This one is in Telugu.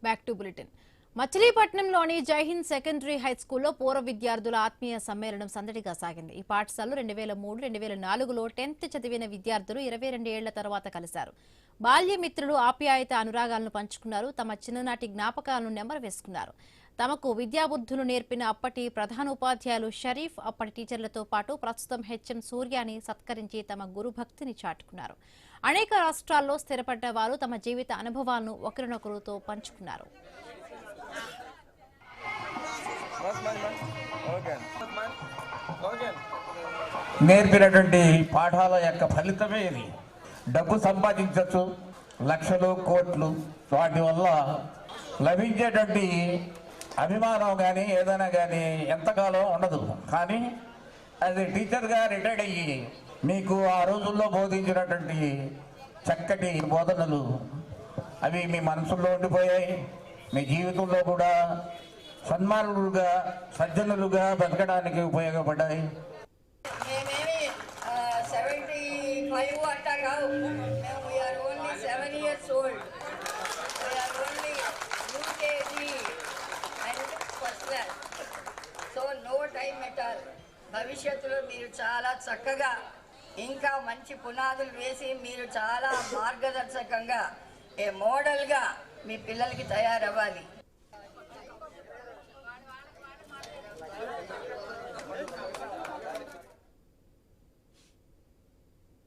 Back to bulletin. మచిలీపట్నంలోని జైహింద్ సెకండరీ హై స్కూల్లో పూర్వ విద్యార్థుల ఆత్మీయ సమ్మేళనం సందడిగా సాగింది. ఈ పాఠశాలలో 2003-2004లో 10th చదివిన విద్యార్థులు 22 ఏళ్ల తర్వాత కలిశారు. బాల్యమిత్రులు ఆప్యాయత అనురాగాలను పంచుకున్నారు. తమ చిన్ననాటి జ్ఞాపకాలను నెమరు వేసుకున్నారు. తమకు విద్యాబుద్ధులు నేర్పిన అప్పటి ప్రధానోపాధ్యాయులు షరీఫ్, అప్పటి టీచర్లతో పాటు ప్రస్తుతం హెచ్ఎం సూర్యాని సత్కరించి తమ గురుభక్తిని చాటుకున్నారు. అనేక రాష్ట్రాల్లో స్థిరపడ్డ వారు తమ జీవిత అనుభవాలను ఒకరినొకరుతో పంచుకున్నారు. నేర్పినటువంటి పాఠాల యొక్క ఫలితమే ఇది. డబ్బు సంపాదించవచ్చు, లక్షలు కోట్లు, వాటి వల్ల లభించేటువంటి అభిమానం కానీ ఏదైనా కానీ ఎంతకాలం ఉండదు. కానీ అది టీచర్గా రిటైర్డ్ అయ్యి మీకు ఆ రోజుల్లో బోధించినటువంటి చక్కటి బోధనలు అవి మీ మనసుల్లో ఉండిపోయాయి. మీ జీవితంలో కూడా సన్మానులుగా సజ్జనులుగా బతకడానికి ఉపయోగపడ్డాయి. మేమేమి 75 అట్టా కావు. మేము we are only 7 years old. We are only UKG and first class. So no time at all. భవిష్యత్తులో మీరు చాలా చక్కగా ఇంకా మంచి పునాదులు వేసి మీరు చాలా మార్గదర్శకంగా ఏ మోడల్గా మీ పిల్లలకి తయారవ్వాలి.